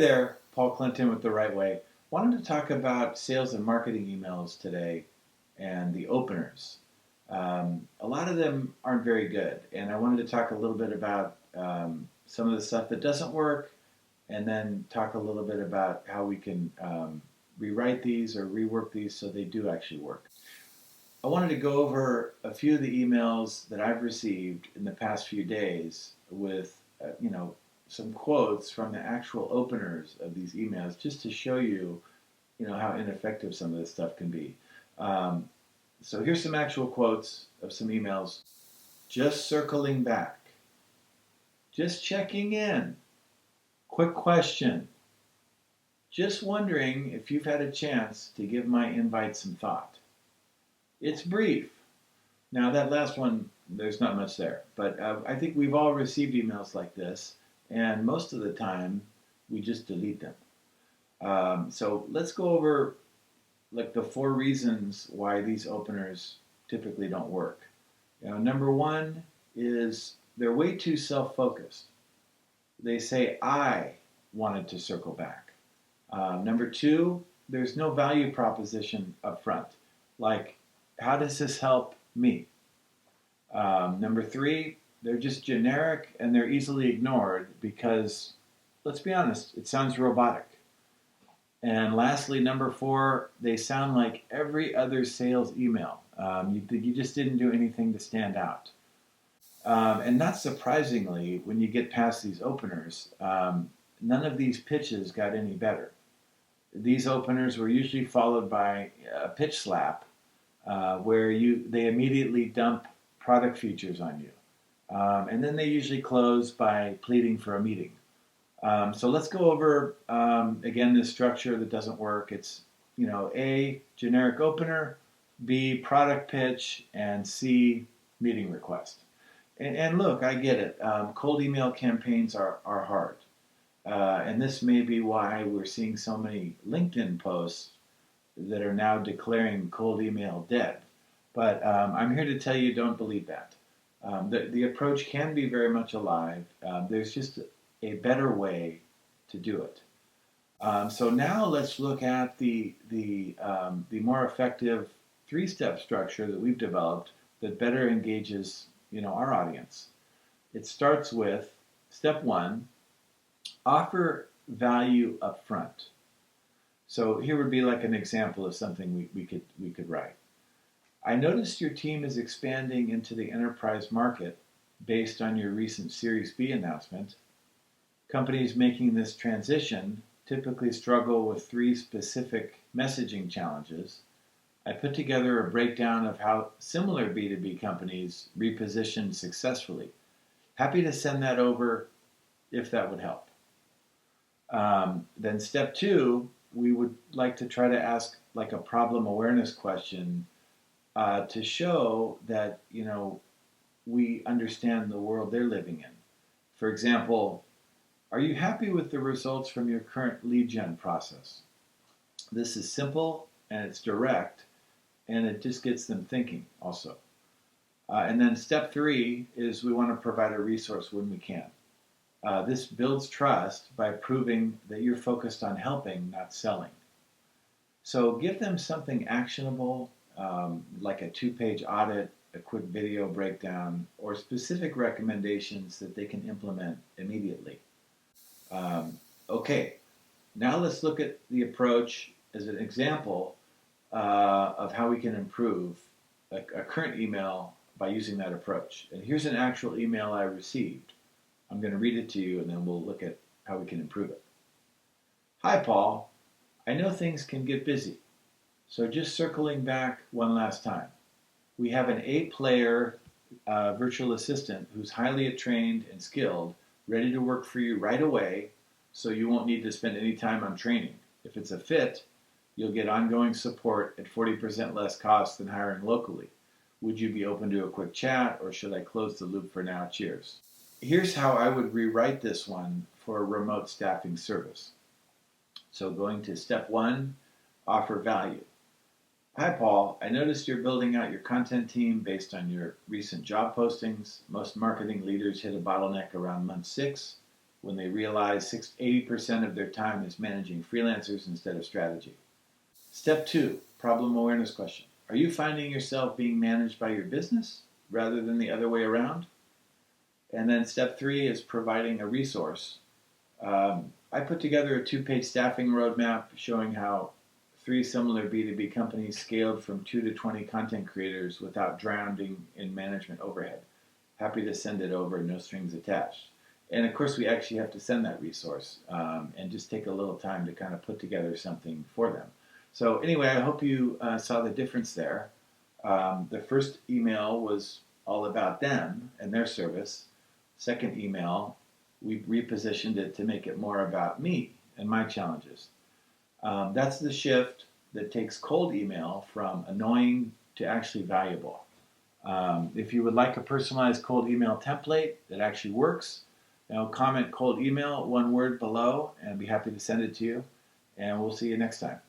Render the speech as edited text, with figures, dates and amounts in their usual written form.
there, Paul Clinton with The Right Way. Wanted to talk about sales and marketing emails today and the openers. A lot of them aren't very good, and I wanted to talk a little bit about some of the stuff that doesn't work, and then talk a little bit about how we can rewrite these or rework these so they do actually work. I wanted to go over a few of the emails that I've received in the past few days with, some quotes from the actual openers of these emails, just to show you, how ineffective some of this stuff can be. So here's some actual quotes of some emails. Just circling back. Just checking in. Quick question. Just wondering if you've had a chance to give my invite some thought. It's brief. Now that last one, there's not much there, but I think we've all received emails like this, and most of the time we just delete them. So let's go over like the 4 reasons why these openers typically don't work. Number 1 is they're way too self-focused. They say, I wanted to circle back. Number 2, there's no value proposition up front. Like, how does this help me? Number 3, they're just generic and they're easily ignored because, let's be honest, it sounds robotic. And lastly, number 4, they sound like every other sales email. You just didn't do anything to stand out. And not surprisingly, when you get past these openers, none of these pitches got any better. These openers were usually followed by a pitch slap, where they immediately dump product features on you. And then they usually close by pleading for a meeting. So let's go over, again, this structure that doesn't work. It's, A, generic opener, B, product pitch, and C, meeting request. And look, I get it. Cold email campaigns are hard. And this may be why we're seeing so many LinkedIn posts that are now declaring cold email dead. But I'm here to tell you, don't believe that. The approach can be very much alive. There's just a better way to do it. So now let's look at the more effective 3-step structure that we've developed that better engages our audience. It starts with step 1, offer value up front. So here would be like an example of something we could write. I noticed your team is expanding into the enterprise market based on your recent Series B announcement. Companies making this transition typically struggle with 3 specific messaging challenges. I put together a breakdown of how similar B2B companies repositioned successfully. Happy to send that over if that would help. Then step 2, we would like to try to ask like a problem awareness question to show that, we understand the world they're living in. For example, are you happy with the results from your current lead gen process? This is simple and it's direct, and it just gets them thinking also. And then step 3 is we want to provide a resource when we can. This builds trust by proving that you're focused on helping, not selling. So give them something actionable, like a 2-page audit, a quick video breakdown, or specific recommendations that they can implement immediately. Okay, now let's look at the approach as an example of how we can improve a current email by using that approach. And here's an actual email I received. I'm going to read it to you, and then we'll look at how we can improve it. Hi, Paul. I know things can get busy, so just circling back one last time. We have an A-player virtual assistant who's highly trained and skilled, ready to work for you right away, so you won't need to spend any time on training. If it's a fit, you'll get ongoing support at 40% less cost than hiring locally. Would you be open to a quick chat, or should I close the loop for now? Cheers. Here's how I would rewrite this one for a remote staffing service. So going to step 1, offer value. Hi, Paul. I noticed you're building out your content team based on your recent job postings. Most marketing leaders hit a bottleneck around month 6. when they realize 80% of their time is managing freelancers instead of strategy. Step 2, problem awareness question. Are you finding yourself being managed by your business rather than the other way around? And then step 3 is providing a resource. I put together a 2-page staffing roadmap showing how 3 similar B2B companies scaled from 2 to 20 content creators without drowning in management overhead. Happy to send it over, no strings attached. And of course, we actually have to send that resource and just take a little time to kind of put together something for them. So anyway, I hope you saw the difference there. The first email was all about them and their service. Second email, we repositioned it to make it more about me and my challenges. That's the shift that takes cold email from annoying to actually valuable. If you would like a personalized cold email template that actually works, comment cold email, one word below, and I'd be happy to send it to you. And we'll see you next time.